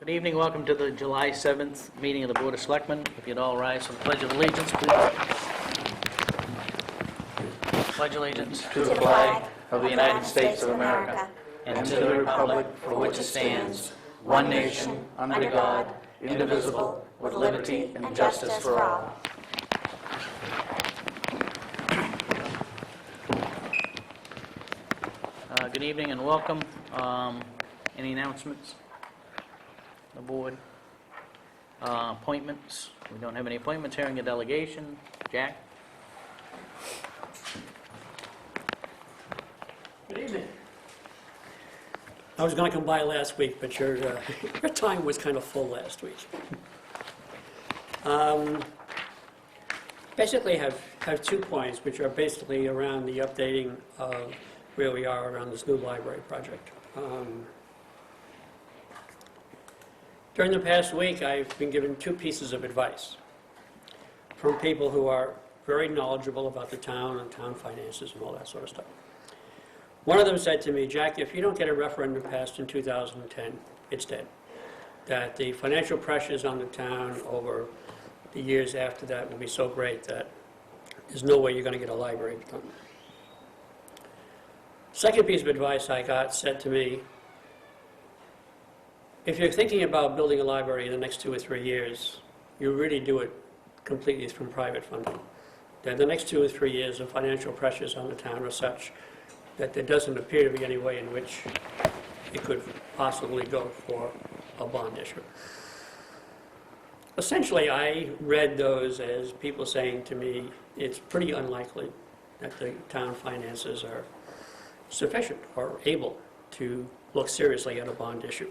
Good evening, welcome to the July 7th meeting of the Board of Selectmen. If you'd all rise for the Pledge of Allegiance, please. Pledge allegiance to the flag of the United States of America and to the republic for which it stands, one nation, under God, indivisible, with liberty and justice for all. Good evening and welcome. Any announcements? The board? Appointments? We don't have any appointments. Hearing a delegation. Jack? Good evening. I was going to come by last week, but your time was kind of full last week. Basically have 2 points, which are basically around the updating of where we are around this new library project. During the past week, I've been given 2 pieces of advice from people who are very knowledgeable about the town and town finances and all that sort of stuff. One of them said to me, Jack, if you don't get a referendum passed in 2010, it's dead. That the financial pressures on the town over the years after that will be so great that there's no way you're going to get a library done. Second piece of advice I got said to me, if you're thinking about building a library in the next 2 or 3 years, you really do it completely from private funding. That the next 2 or 3 years, the financial pressures on the town are such that there doesn't appear to be any way in which it could possibly go for a bond issue. Essentially, I read those as people saying to me, it's pretty unlikely that the town finances are sufficient or able to look seriously at a bond issue.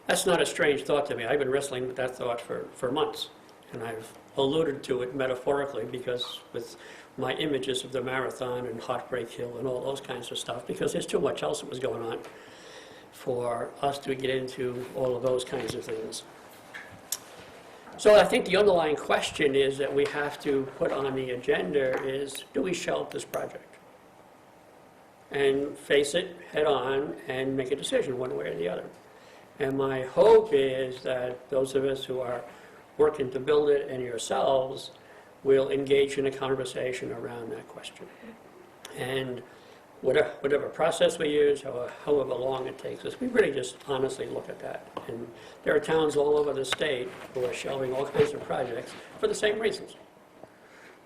That's not a strange thought to me. I've been wrestling with that thought for months, and I've alluded to it metaphorically because with my images of the marathon and Heartbreak Hill and all those kinds of stuff, because there's too much else that was going on for us to get into all of those kinds of things. So I think the underlying question is that we have to put on the agenda is, do we shelve this project? And face it head on and make a decision one way or the other. And my hope is that those of us who are working to build it and yourselves will engage in a conversation around that question. And whatever process we use, however long it takes us, we really just honestly look at that. And there are towns all over the state who are shelving all kinds of projects for the same reasons.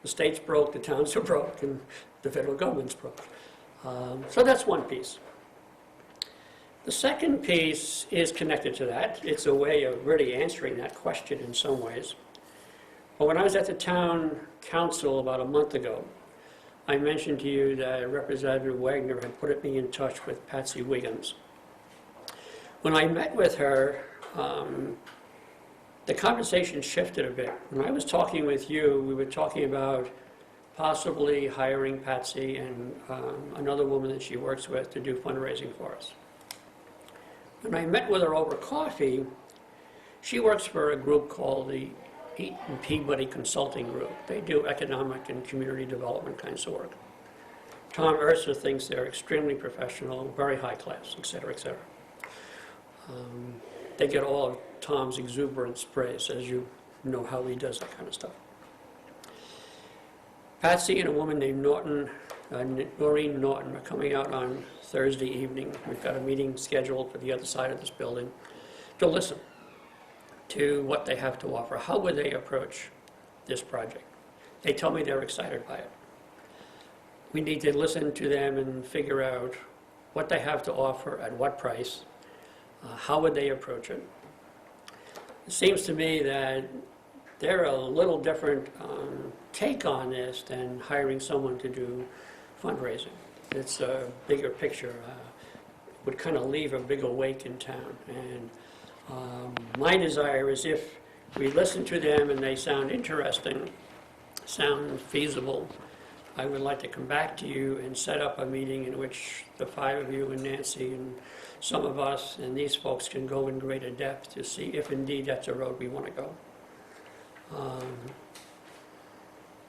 The state's broke, the towns are broke, and the federal government's broke. So that's one piece. The second piece is connected to that. It's a way of really answering that question in some ways. But when I was at the town council about a month ago, I mentioned to you that Representative Wagner had put me in touch with Patsy Wiggins. When I met with her, the conversation shifted a bit. When I was talking with you, we were talking about possibly hiring Patsy and another woman that she works with to do fundraising for us. When I met with her over coffee, she works for a group called the Eaton Peabody Consulting Group. They do economic and community development kinds of work. Tom Ursa thinks they're extremely professional, very high class, et cetera, et cetera. They get all of Tom's exuberant praise, as you know how he does that kind of stuff. Patsy and a woman named Noreen Norton are coming out on Thursday evening. We've got a meeting scheduled for the other side of this building to listen to what they have to offer. How would they approach this project? They tell me they're excited by it. We need to listen to them and figure out what they have to offer, at what price, how would they approach it. It seems to me that they're a little different take on this than hiring someone to do fundraising. It's a bigger picture, would kind of leave a bigger wake in town. And my desire is if we listen to them and they sound interesting, sound feasible, I would like to come back to you and set up a meeting in which the 5 of you and Nancy and some of us and these folks can go in greater depth to see if indeed that's a road we want to go.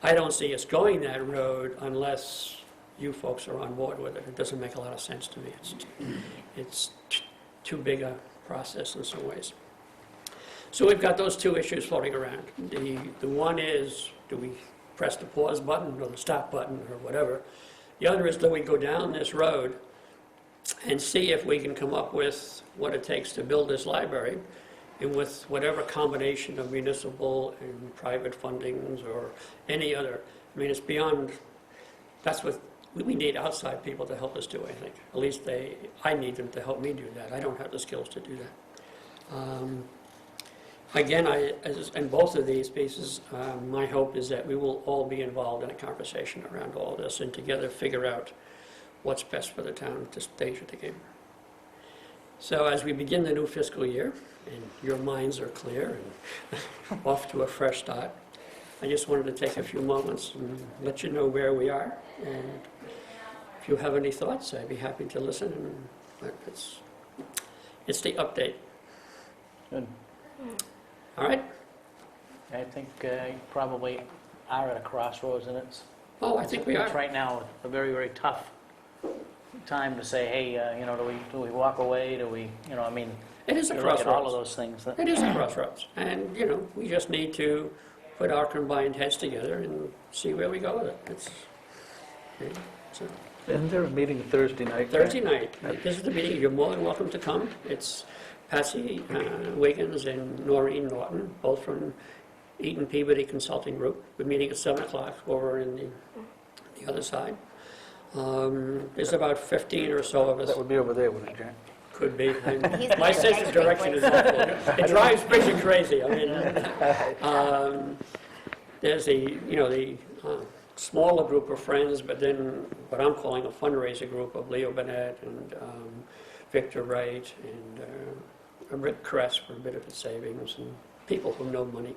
I don't see us going that road unless you folks are on board with it. It doesn't make a lot of sense to me. It's too big a process in some ways. So we've got those two issues floating around. The one is, do we press the pause button or the stop button or whatever? The other is, do we go down this road and see if we can come up with what it takes to build this library, and with whatever combination of municipal and private fundings or any other. I mean, it's beyond, that's what, we need outside people to help us do, I think. At least I need them to help me do that. I don't have the skills to do that. Again, in both of these pieces, my hope is that we will all be involved in a conversation around all of this and together figure out what's best for the town at this stage of the game. So as we begin the new fiscal year, and your minds are clear and off to a fresh start, I just wanted to take a few moments and let you know where we are. And if you have any thoughts, I'd be happy to listen. And it's the update. Good. All right? I think you probably are at a crossroads, and it's Oh, I think we it's are. right now a very, very tough time to say, hey, do we walk away? Do we, I mean, It is a you look at all of crossroads. those things. That, It is a crossroads. And, we just need to put our combined heads together and see where we go with it. So, Isn't there a meeting Thursday night? Thursday night, this is the meeting. You're more than welcome to come. It's Patsy Wiggins and Noreen Norton, both from Eaton Peabody Consulting Group. We're meeting at 7 o'clock over in the other side. There's about 15 or so of us. That would be over there, wouldn't it, Jan? Could be. And He's my the sense next of big direction one. is awful. It drives Bridget crazy. I mean, there's the smaller group of friends, but then what I'm calling a fundraiser group of Leo Burnett and Victor Wright and Rick Kress for Benefit Savings and people who know money.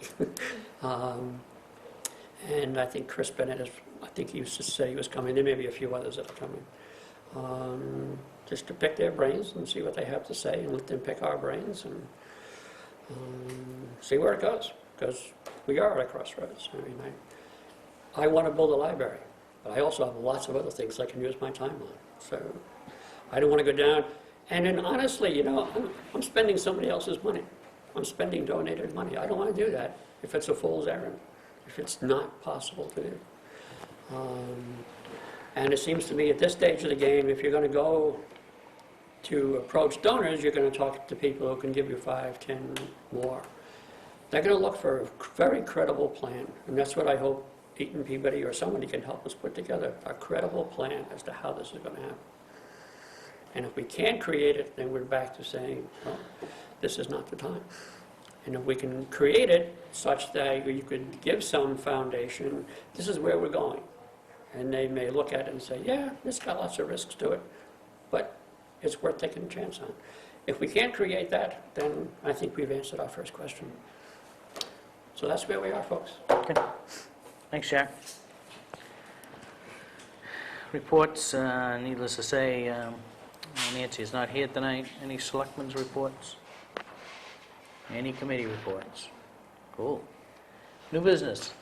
And I think Chris Bennett I think he used to say he was coming. There may be a few others that are coming. Just to pick their brains and see what they have to say and let them pick our brains and see where it goes. Because we are at a crossroads. I mean, I want to build a library, but I also have lots of other things I can use my time on. So I don't want to go down. And then honestly, I'm spending somebody else's money. I'm spending donated money. I don't want to do that if it's a fool's errand, if it's not possible to do. And it seems to me at this stage of the game, if you're going to go to approach donors, you're going to talk to people who can give you 5, 10 more. They're going to look for a very credible plan, and that's what I hope Eaton Peabody or somebody can help us put together, a credible plan as to how this is going to happen. And if we can't create it, then we're back to saying, well, this is not the time. And if we can create it such that you could give some foundation, this is where we're going. And they may look at it and say, yeah, it's got lots of risks to it, but it's worth taking a chance on. If we can't create that, then I think we've answered our first question. So that's where we are, folks. okay. Thanks, Jack. Reports, needless to say, Nancy is not here tonight. Any selectmen's reports? Any committee reports? Cool. New business,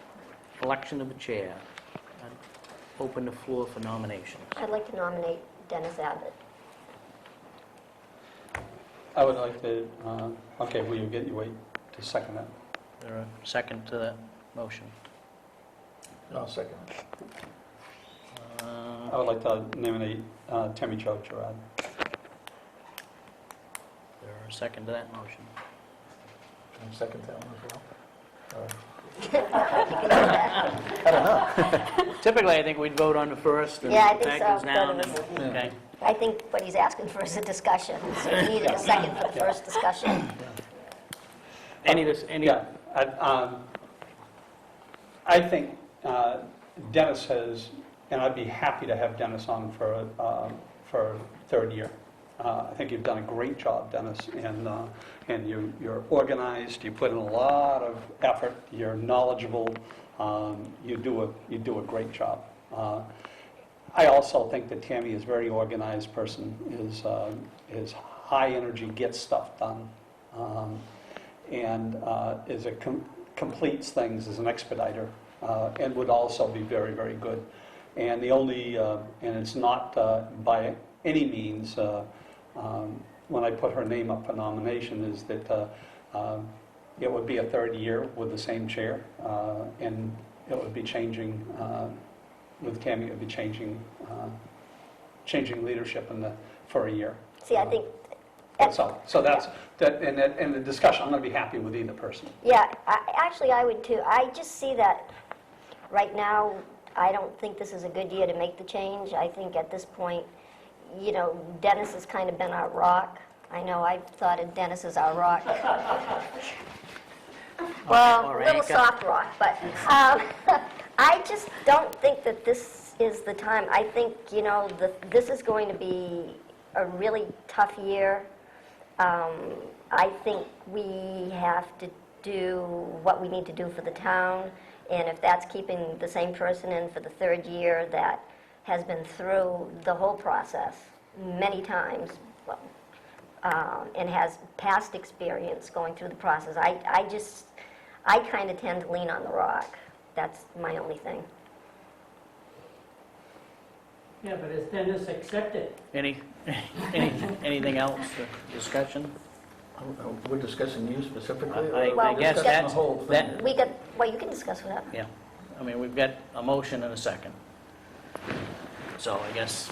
election of a chair. I'd open the floor for nominations. I'd like to nominate Dennis Abbott. I would like to, okay, will you wait to second that? Is there a second to that motion? No, second. I would like to nominate Tammy Cho Gerard. Is there a second to that motion? Can I second that one as well? Typically, I think we'd vote on the first and Yeah, I think tag so. goes down. Go to and- the- Okay. I think what he's asking for is a discussion, so we needed a second for the first discussion. Any, Yeah, I think Dennis has, and I'd be happy to have Dennis on for a third year. I think you've done a great job, Dennis, and you're organized, you put in a lot of effort, you're knowledgeable, you do a great job. I also think that Tammy is a very organized person, is high energy, gets stuff done, and completes things as an expediter, and would also be very, very good. And and it's not by any means when I put her name up for nomination is that it would be a third year with the same chair, and it would be changing, with Tammy, it would be changing leadership for a year. See, I think, That's all. So that's, and the discussion, I'm going to be happy with either person. yeah, actually, I would too. I just see that right now, I don't think this is a good year to make the change. I think at this point, you know, Dennis has kind of been our rock. I know I've thought of Dennis as our rock. Well, Or a little anchor. soft rock, but I just don't think that this is the time. I think, you know, this is going to be a really tough year. I think we have to do what we need to do for the town, and if that's keeping the same person in for the third year that has been through the whole process many times, well, and has past experience going through the process, I kind of tend to lean on the rock. That's my only thing. Yeah, but is Dennis accepted? Anything else for discussion? We're discussing you specifically? I or we're guess discussing that's- the whole thing? that- We got, well, you can discuss with that. Yeah, I mean, we've got a motion and a second. So I guess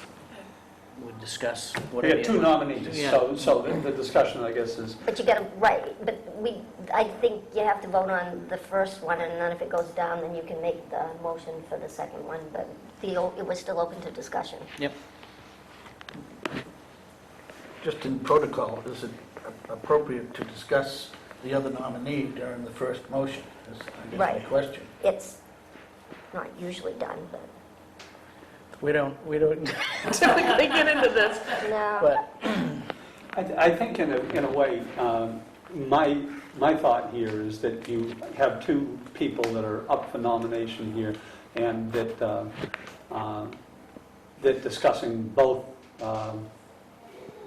we'll discuss We whatever. have two nominees, Yeah. so the discussion, I guess, is, But you got to, right, but I think you have to vote on the first one, and then if it goes down, then you can make the motion for the second one, but it was still open to discussion. Yep. Just in protocol, is it appropriate to discuss the other nominee during the first motion? Is, I guess, my Right. question. It's not usually done, but, We don't typically get into this, no. but I think in a way, my thought here is that you have two people that are up for nomination here, and that discussing both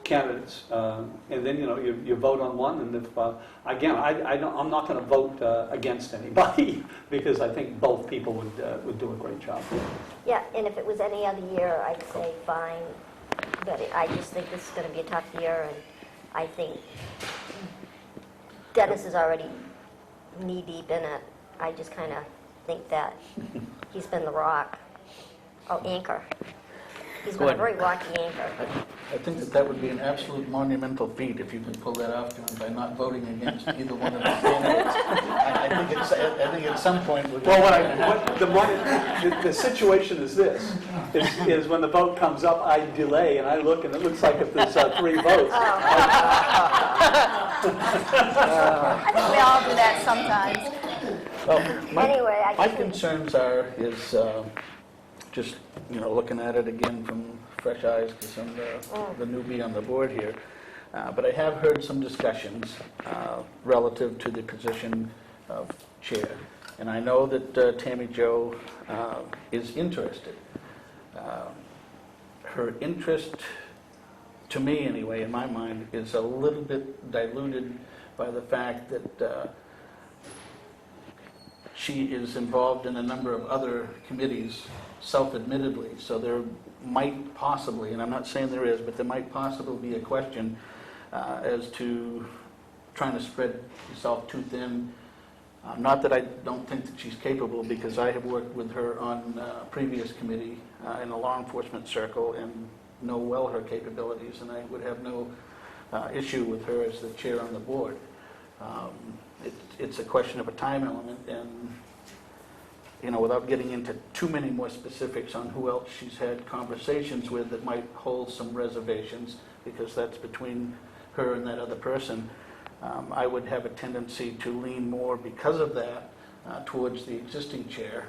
candidates, and then, you know, you vote on one, and if, again, I'm not going to vote against anybody, because I think both people would do a great job. Yeah, and if it was any other year, I'd say fine, but I just think this is going to be a tough year, and I think Dennis is already knee-deep in it. I just kind of think that he's been the rock, anchor. He's been a Good. very rocky anchor. I think that would be an absolute monumental feat if you could pull that off, John, by not voting against either one of the candidates. I think at some point we're Well, the situation is this, is when the vote comes up, I delay, and I look, and it looks like if there's 3 votes. I think we all do that sometimes. Anyway, I My just think- concerns is just, you know, looking at it again from fresh eyes to some of the newbie on the board here. But I have heard some discussions relative to the position of chair. And I know that Tammy Jo is interested. Her interest, to me anyway, in my mind, is a little bit diluted by the fact that she is involved in a number of other committees, self-admittedly, so there might possibly, and I'm not saying there is, but there might possibly be a question as to trying to spread yourself too thin. Not that I don't think that she's capable, because I have worked with her on a previous committee in a law enforcement circle and know well her capabilities, and I would have no issue with her as the chair on the board. It's a question of a time element, and, you know, without getting into too many more specifics on who else she's had conversations with that might hold some reservations, because that's between her and that other person, I would have a tendency to lean more, because of that, towards the existing chair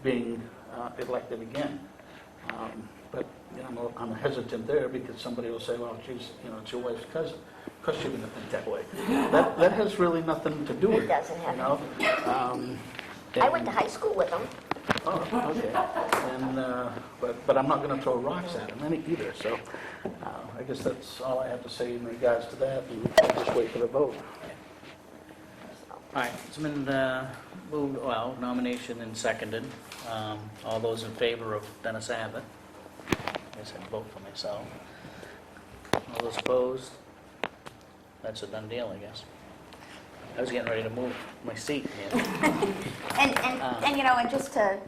being elected again. But, you know, I'm hesitant there, because somebody will say, well, geez, you know, it's your wife's cousin. Of course you're going to think that way. That has really nothing to do with It it. doesn't have You know? I went to high school with him. Oh, okay. And, but I'm not going to throw rocks at him either, so I guess that's all I have to say in regards to that, and I'll just wait for the vote. all right, it's been moved, well, nomination and seconded. All those in favor of Dennis Abbott? I guess I'd vote for myself. All those opposed? That's a done deal, I guess. I was getting ready to move my seat here. And you know, and just to,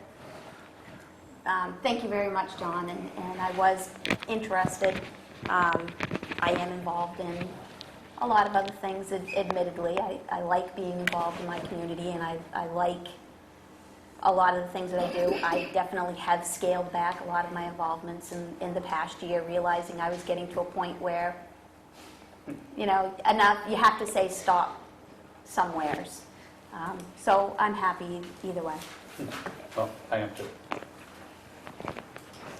thank you very much, John, and I was interested. I am involved in a lot of other things, admittedly. I like being involved in my community, and I like a lot of the things that I do. I definitely have scaled back a lot of my involvements in the past year, realizing I was getting to a point where, you know, enough, you have to say stop somewheres. So I'm happy either way. Well, I am too.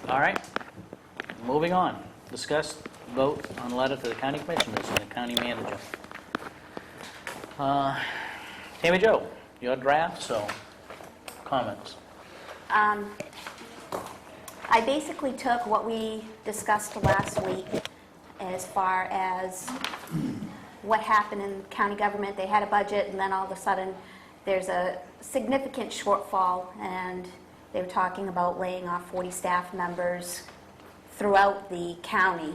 All right, moving on. Discuss, vote on letter to the county commissioners and the county manager. Tammy Jo, your draft, so comments. I basically took what we discussed last week as far as what happened in county government. They had a budget, and then all of a sudden, there's a significant shortfall, and they were talking about laying off 40 staff members throughout the county.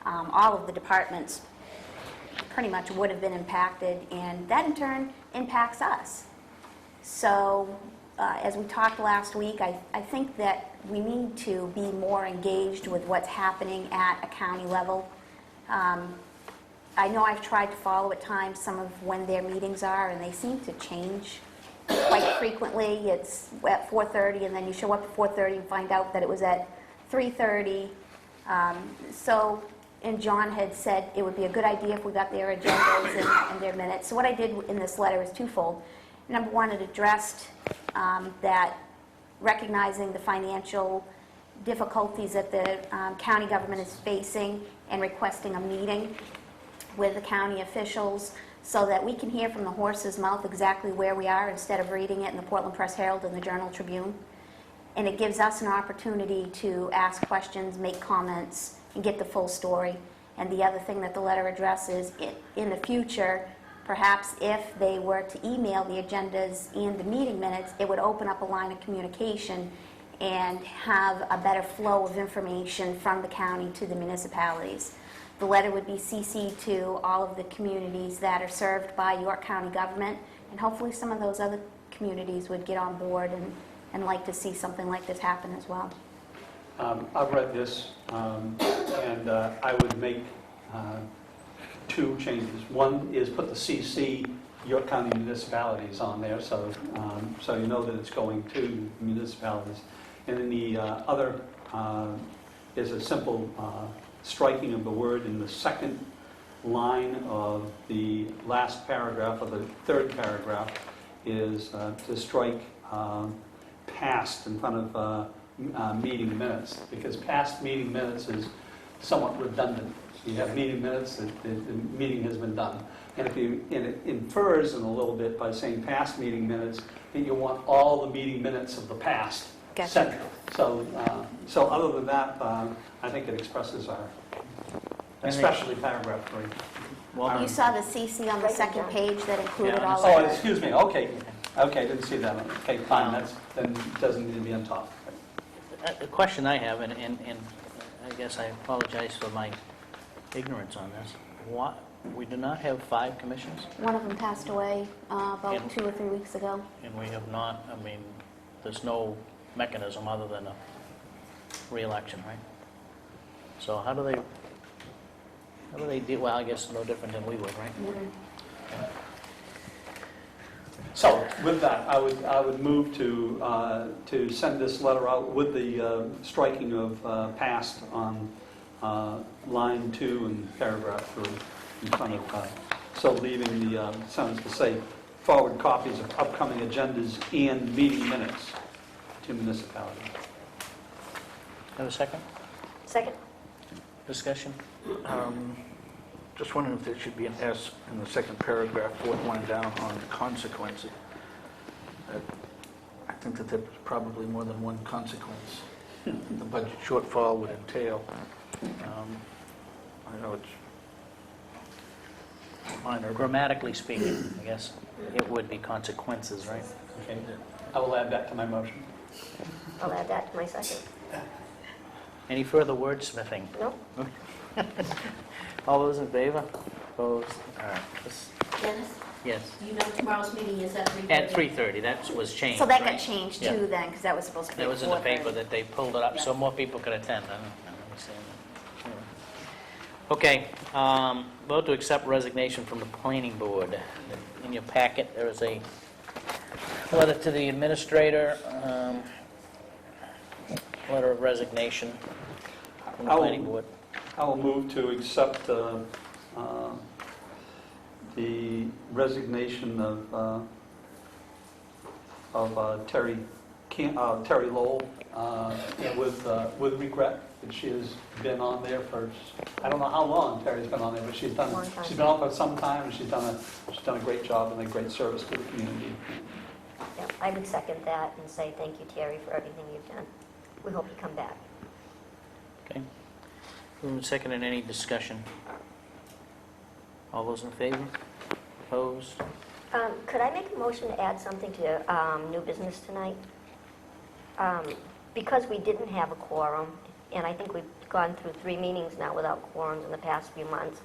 All of the departments pretty much would have been impacted, and that in turn impacts us. So, as we talked last week, I think that we need to be more engaged with what's happening at a county level. I know I've tried to follow at times some of when their meetings are, and they seem to change quite frequently. It's at 4:30, and then you show up at 4:30 and find out that it was at 3:30. And John had said it would be a good idea if we got their agendas and their minutes. So what I did in this letter is twofold. Number one, it addressed that recognizing the financial difficulties that the county government is facing and requesting a meeting with the county officials so that we can hear from the horse's mouth exactly where we are instead of reading it in the Portland Press Herald and the Journal Tribune. And it gives us an opportunity to ask questions, make comments, and get the full story. And the other thing that the letter addresses, in the future, perhaps if they were to email the agendas and the meeting minutes, it would open up a line of communication and have a better flow of information from the county to the municipalities. The letter would be CC'd to all of the communities that are served by York County government, and hopefully some of those other communities would get on board and like to see something like this happen as well. I've read this, and I would make two changes. One is put the CC York County municipalities on there, so you know that it's going to municipalities. And then the other is a simple striking of the word in the second line of the last paragraph of the third paragraph is to strike past in front of meeting minutes, because past meeting minutes is somewhat redundant. You have meeting minutes, the meeting has been done. And it infers in a little bit by saying past meeting minutes that you want all the meeting minutes of the past Gotcha. central. So other than that, I think it expresses our, especially paragraph 3. Well, You saw the CC on the second page that included Yeah, I all Oh, of it. excuse me, okay, I didn't see that. Okay, fine, then it doesn't need to be on top. a question I have, and I guess I apologize for my ignorance on this. We do not have 5 commissions, One of them passed away about And- 2 or 3 weeks ago. and we have not, I mean, there's no mechanism other than a re-election, right? So how do they deal, well, I guess no different than we would, right? So with that, I would move to send this letter out with the striking of past on line 2 and paragraph 3 in front of, so leaving the sentence to say, forward copies of upcoming agendas and meeting minutes to municipalities. Have a second? Second? Discussion? Just wondering if there should be an S in the second paragraph, fourth one down on consequences. I think that there's probably more than one consequence the budget shortfall would entail. I know it's minor. Grammatically speaking, I guess, it would be consequences, right? Okay, I will add that to my motion. I'll add that to my second. Any further wordsmithing? No? All those in favor? Opposed? All right. Dennis, Yes. you know tomorrow's meeting is at 3:30? At 3:30, that was changed, So that got right? changed Yeah. too then, because that was supposed to be That at was in the 4:30. paper that they pulled it up, so more people could attend. I don't understand that. Yeah. Okay, vote to accept resignation from the planning board. In your packet, there is a letter to the administrator, letter of resignation from the I will- planning board. I will move to accept the resignation of Terry Lowell, and with regret that she has been on there for, I don't know how long Terry's been on there, but she's Long time. been on for some time, and she's done a great job and a great service to the community. Yeah, I would second that and say thank you, Terry, for everything you've done. We hope you come back. Okay. Moving and seconded, any discussion? All those in favor? Opposed? Could I make a motion to add something to new business tonight? Because we didn't have a quorum, and I think we've gone through 3 meetings now without quorums in the past few months,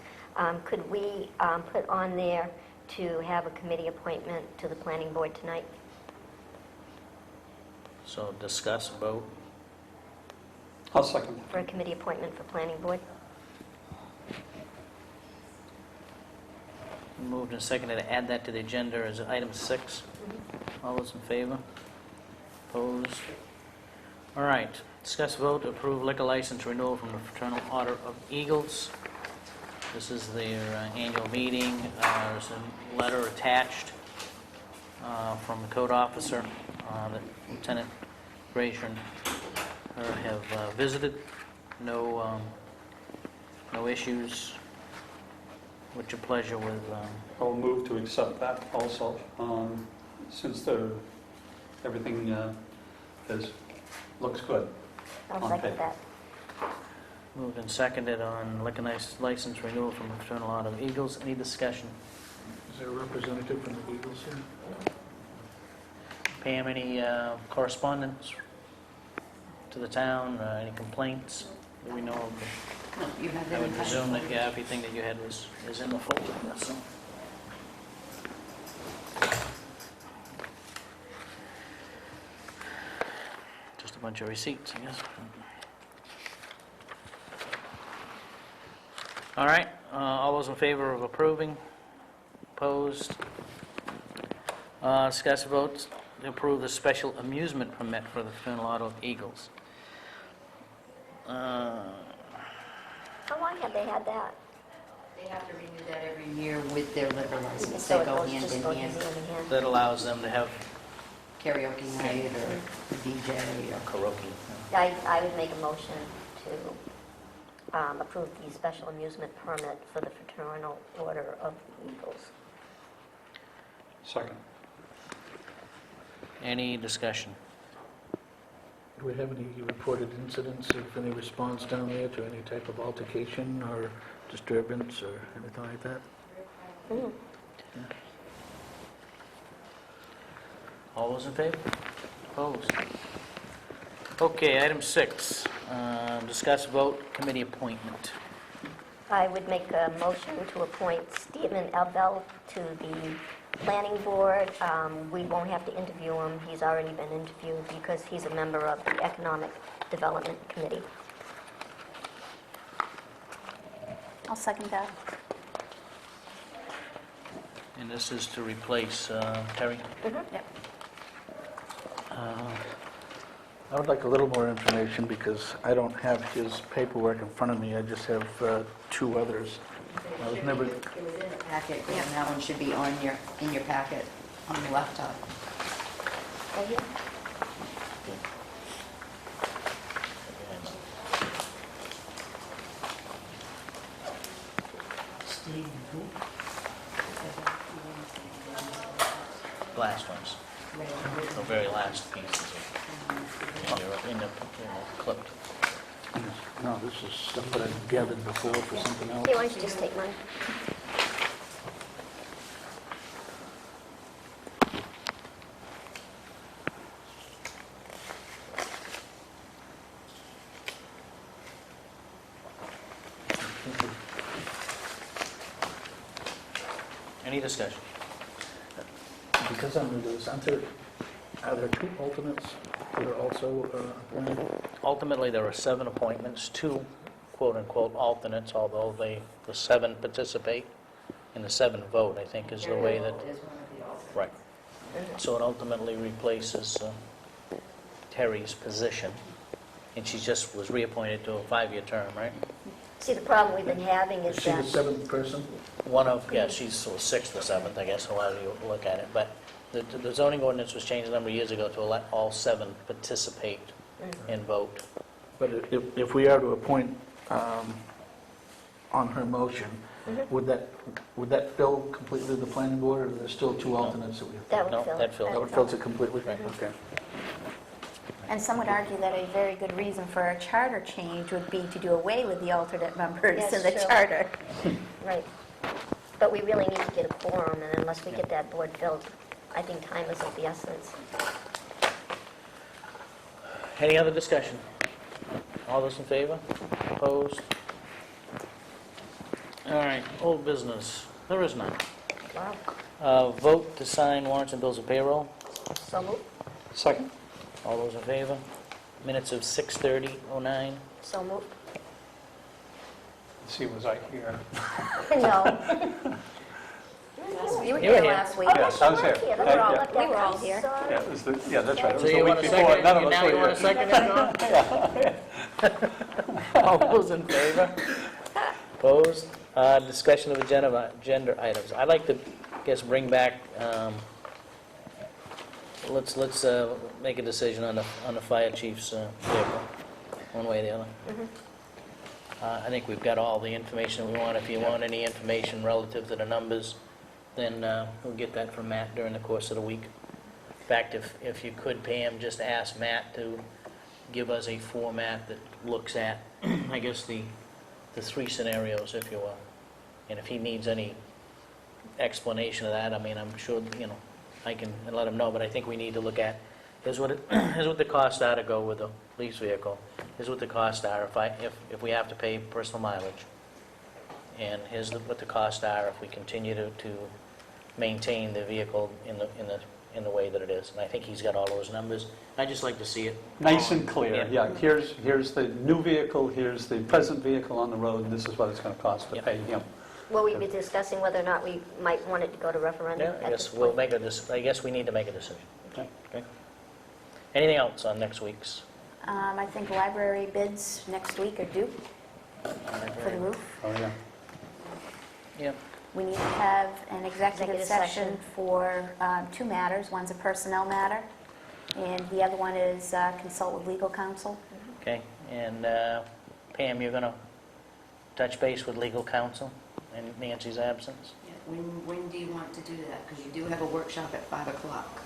could we put on there to have a committee appointment to the planning board tonight? So discuss, vote. I'll second that. For a committee appointment for planning board? Moved and seconded to add that to the agenda as item 6. All those in favor? Opposed? All right. Discuss vote to approve liquor license renewal from the Fraternal Order of Eagles. This is their annual meeting. There's a letter attached from the code officer that Lieutenant Frazier and her have visited. No issues. What's your pleasure with... I'll move to accept that also, since everything looks good. I'll On second paper. that. Moved and seconded on liquor license renewal from the Fraternal Order of Eagles. Any discussion? Is there a representative from the Eagles here? Pam, any correspondence to the town? Any complaints? Do we know of? No, you have I it would in presume that, packet. yeah, everything that you had is in the folder, so. Just a bunch of receipts, I guess. All right, all those in favor of approving? Opposed? Discuss votes to approve the special amusement permit for the Fraternal Order of Eagles. How long have they had that? They have to renew that every year with their liquor license. So They it go goes- hand just in goes hand. hand in hand? That allows them to have Karaoke night or DJ or... karaoke. I would make a motion to approve the special amusement permit for the Fraternal Order of Eagles. Second. Any discussion? Do we have any reported incidents of any response down there to any type of altercation or disturbance or anything like that? Mm. All those in favor? Opposed? Okay, item 6, discuss vote committee appointment. I would make a motion to appoint Stephen Elbel to the planning board. We won't have to interview him. He's already been interviewed because he's a member of the Economic Development Committee. I'll second that. And this is to replace Terry. Yep. I would like a little more information because I don't have his paperwork in front of me. I just have 2 others. I was never... It was in the packet, and that one should be in your packet on the laptop. Right here? Last ones, the very last pieces in the clipped. No, this is stuff that I've gathered before for something else. Here, why don't you just take mine? Any discussion? Because I'm new to this, are there two alternates that are also appointed? Ultimately, there are 7 appointments, 2 quote-unquote alternates, although the 7 participate and the 7 vote, I think, is the way that... Is one of the alternates. Right. So it ultimately replaces Terry's position, and she just was reappointed to a 5-year term, right? See, the problem we've been having Is is she the that, seventh person? One of, yeah, she's sort of 6th or 7th, I guess, however you look at it. But the zoning ordinance was changed a number of years ago to let all 7 participate and vote. But if we are to appoint on her motion, would that fill completely the planning board, or are there still 2 alternates that we have? that No, would fill. that fills That would fill it completely? Okay. And some would argue that a very good reason for a charter change would be to do away with the alternate members Yes, in the true. charter. Right. But we really need to get a quorum, and unless we get that board filled, I think time is of the essence. Any other discussion? All those in favor? Opposed? All right, old business. There is none. Wow. Vote to sign warrants and bills of payroll. So moved. Second? All those in favor? Minutes of 6:30:09. So moved. Let's see, was I here? No. You were You were here here. last week. Yes, I was here. They were all Yeah. left We were all out. here. Sorry. Yeah, that's right. It So was you the want week to before. second None it? of us Now were you want to here. second it, John? All those in favor? Opposed? Discussion of agenda items. I'd like to, bring back, let's make a decision on the fire chief's vehicle, one way or the other. I think we've got all the information we want. If you want any information relative to the numbers, then we'll get that from Matt during the course of the week. In fact, if you could, Pam, just ask Matt to give us a format that looks at, I guess, the 3 scenarios, if you will. And if he needs any explanation of that, I mean, I'm sure, I can let him know, but I think we need to look at, here's what the costs are to go with a police vehicle. Here's what the costs are if we have to pay personal mileage. And here's what the costs are if we continue to maintain the vehicle in the way that it is. And I think he's got all those numbers. I'd just like to see it. Nice and clear, yeah. Here's the new vehicle, here's the present vehicle on the road, and this is what it's going to cost to Yep. pay him. Will we be discussing whether or not we might want it to go to referendum Yeah, I at guess this we'll point? I guess we need to make a decision. Okay. Okay. Anything else on next week's? I think library bids next week are due for the roof. Oh, yeah. Yeah. We need to have an executive Executive session session. for 2 matters. One's a personnel matter, and the other one is consult with legal counsel. Okay. And Pam, you're going to touch base with legal counsel in Nancy's absence? Yeah, when do you want to do that? Because you do have a workshop at 5 o'clock.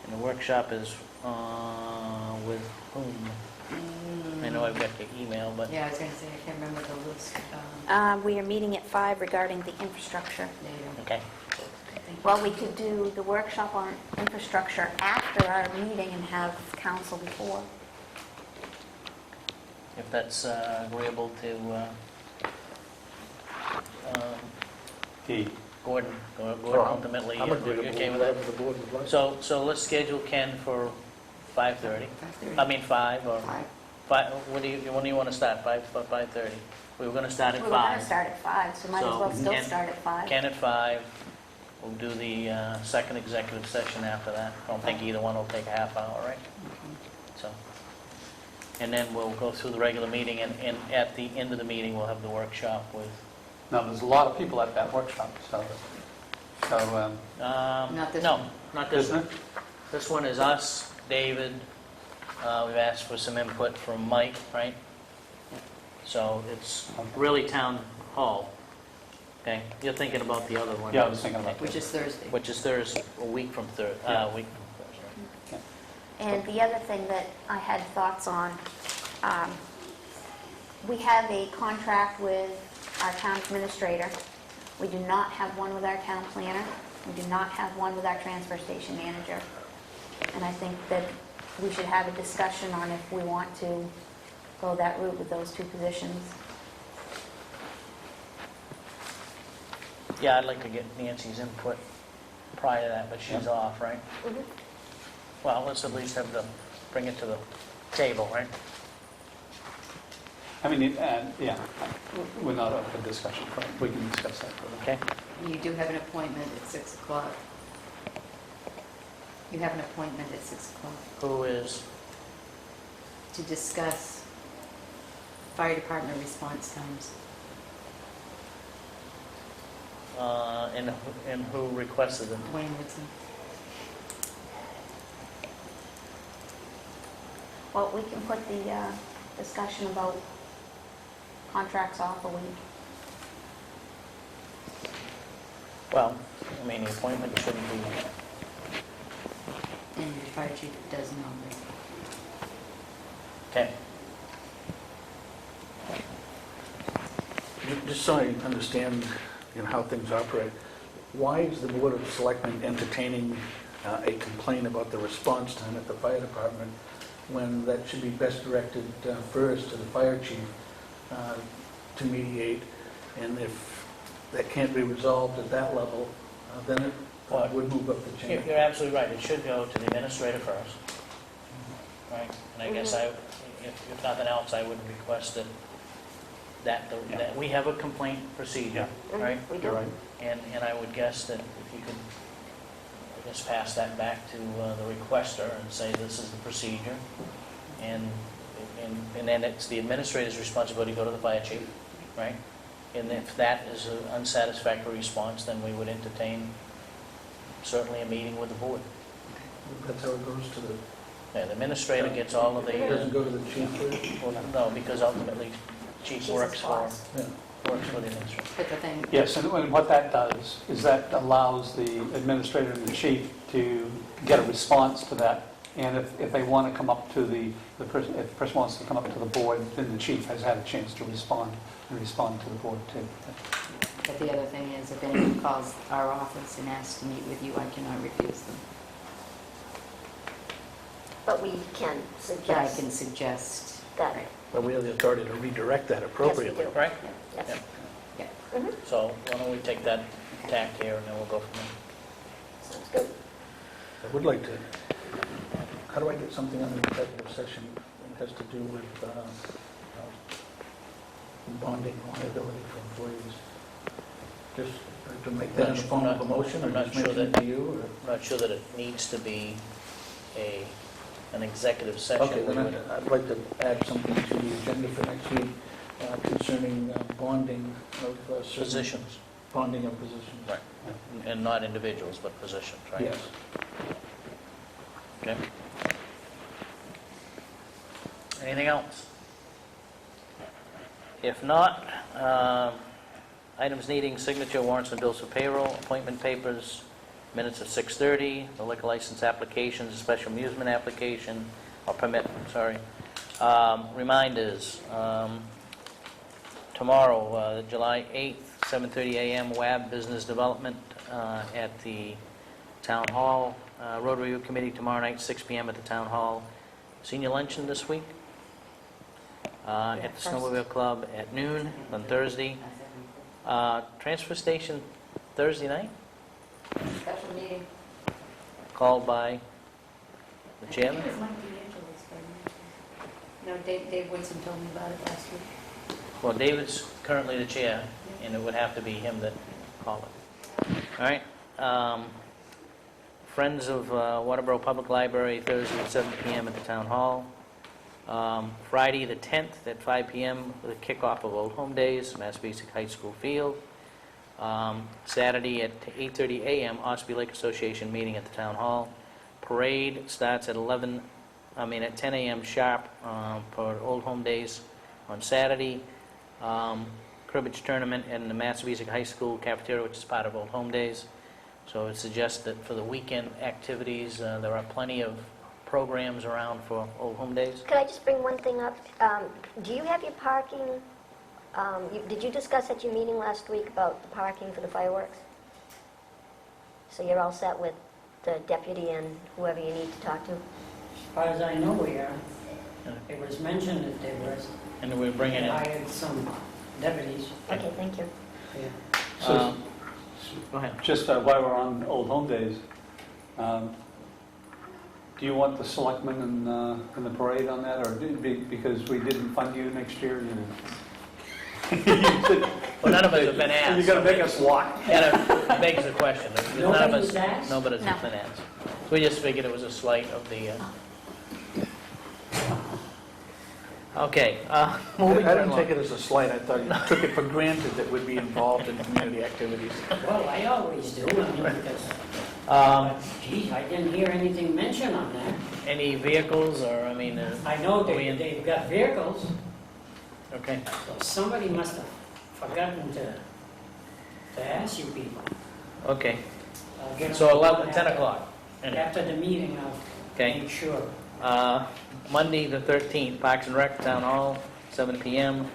And the workshop is with whom? I know I've got the email, but Yeah, I was going to say, I can't remember the list. We are meeting at 5 regarding the infrastructure. There you go. okay. Thank you. Well, we could do the workshop on infrastructure after our meeting and have council before. If that's agreeable to He, Gordon. Gordon ultimately, I'm you're agreeable okay with with that? whatever the board would like. So let's schedule Ken for 5:30. 5:30. I mean 5 or 5. 5. When do you want to start? 5:30. We were going to start at We were going 5. to start at 5, so might as So, well still Ken- start at 5. Ken at 5. We'll do the second executive session after that. I don't think either one will take a half hour, right? So, and then we'll go through the regular meeting, and at the end of the meeting, we'll have the workshop with, now, there's a lot of people at that workshop, so Not this no, one. not this isn't one. it? This one is us, David. We've asked for some input from Mike, right? So it's really town hall. Okay, you're thinking about the other one. Yeah, I was thinking about Which is Thursday. Which is Thursday, a week from Thursday. Yeah. And the other thing that I had thoughts on, we have a contract with our town administrator. We do not have one with our town planner. We do not have one with our transfer station manager. And I think that we should have a discussion on if we want to go that route with those 2 positions. Yeah, I'd like to get Nancy's input prior to that, but she's off, right? Mhm. Well, let's at least have them bring it to the table, right? I mean, yeah, we're not up for discussion, but we can discuss that further. Okay? You do have an appointment at 6 o'clock. You have an appointment at 6 o'clock Who is, to discuss fire department response times. and who requested it? Wayne Woodson. Well, we can put the discussion about contracts off a week. Well, I mean, the appointment shouldn't be, And the fire chief does know this. okay. Just so I understand, how things operate, why is the Board of Selectmen entertaining a complaint about the response time at the fire department when that should be best directed first to the fire chief to mediate? And if that can't be resolved at that level, then it would move up the chain. You're absolutely right, it should go to the administrator first, right? And I guess if nothing else, I would request that we have a complaint procedure, right? We do. You're right. And I would guess that if you could, I guess, pass that back to the requester and say this is the procedure, and then it's the administrator's responsibility to go to the fire chief, right? And if that is an unsatisfactory response, then we would entertain certainly a meeting with the board. That's how it goes to the, Yeah, the administrator gets all of it doesn't the, go to the chief first? well, no, because ultimately chief She's works his for boss. Yeah. the administrator. But the thing, Yes, and what that does is that allows the administrator and the chief to get a response to that. And if they want to come up to if the person wants to come up to the board, then the chief has had a chance to respond to the board too. but the other thing is, if anyone calls our office and asks to meet with you, I cannot refuse them. But we can But I suggest can suggest. that. Right. But we have the authority to redirect that appropriately. do. Right? Yes. Yeah. Mhm. So why don't we take that tack here, and then we'll go from there. Sounds good. I would like to, how do I get something on the executive session that has to do with bonding liability for employees? Just to make that in the form of a motion, or I'm not just sure mention it that- to you? I'm not sure that it needs to be an executive Or- session. Okay, We then would- I'd like to add something to the agenda for next week concerning bonding of certain... Positions, Bonding of positions. right, and not individuals, but positions, right? Yes. Okay. Anything else? If not, items needing signature, warrants and bills for payroll, appointment papers, minutes of 6:30, the liquor license applications, a special amusement application, or permit, sorry. Reminders, tomorrow, July 8th, 7:30 a.m., WAB Business Development at the Town Hall. Rotary Review Committee tomorrow night, 6 p.m. at the Town Hall. Senior luncheon this week at the first. Snowmobile Club at noon on Thursday. Transfer station Thursday night, Special meeting. called by the I chairman. think it was Mike D'Angelo's, but no, Dave Woodson told me about it last week. Well, David's currently the chair, and it would have to be him that called it. All right. Friends of Waterboro Public Library, Thursday at 7 p.m. at the Town Hall. Friday, the 10th, at 5 p.m., the kickoff of Old Home Days, Massabesic High School Field. Saturday at 8:30 a.m., Ospey Lake Association meeting at the Town Hall. Parade starts at 10 a.m. sharp for Old Home Days on Saturday. Cribbage tournament in the Massabesic High School cafeteria, which is part of Old Home Days. So it suggests that for the weekend activities, there are plenty of programs around for Old Home Days. Could I just bring one thing up? Do you have your parking, did you discuss at your meeting last week about the parking for the fireworks? So you're all set with the deputy and whoever you need to talk to? As far as I know, we are. It was mentioned that they were And we're bringing in, hired some deputies. Okay, thank you. Yeah. So Go ahead. Just while we're on Old Home Days, do you want the selectmen in the parade on that, or because we didn't fund you next year? Well, none of us have been asked. You're going to make us walk? That begs the question. None of Nobody us, was asked? nobody's No. been asked. So we just figured it was a slight of the, okay, I moving right didn't take along. it as a slight, I thought you took it for granted that we'd be involved in community activities. Well, I always do, I mean, because, gee, I didn't hear anything mentioned on that. Any vehicles, or, I mean, I know We- they've got vehicles, okay, so somebody must have forgotten to ask you people. okay. I'll get So on 11, 10 after- o'clock. Anyway. After the meeting, I'll Okay. make sure. Monday, the 13th, Parks and Rec, Town Hall, 7 PM.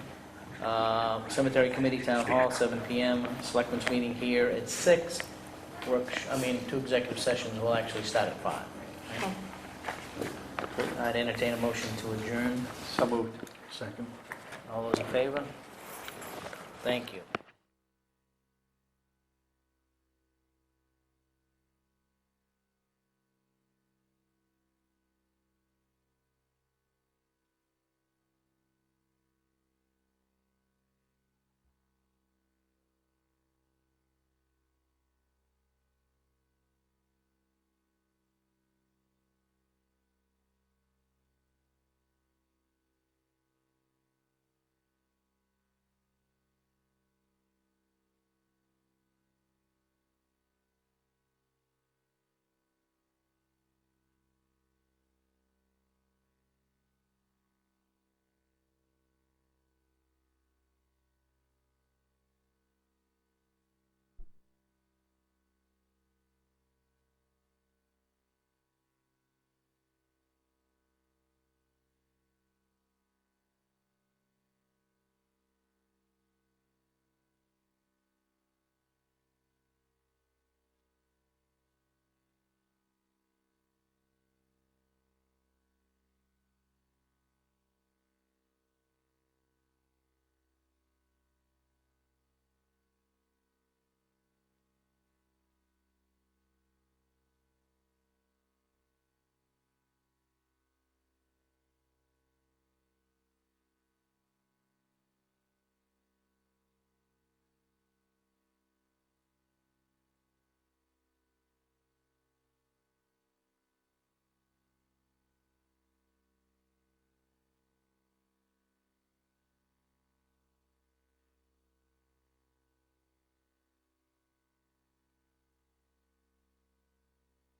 Cemetery Committee, Town Hall, 7 PM. Selectmen's meeting here at 6. Two executive sessions will actually start at 5. I'd entertain a motion to adjourn. So moved. Second. All those in favor? Thank you.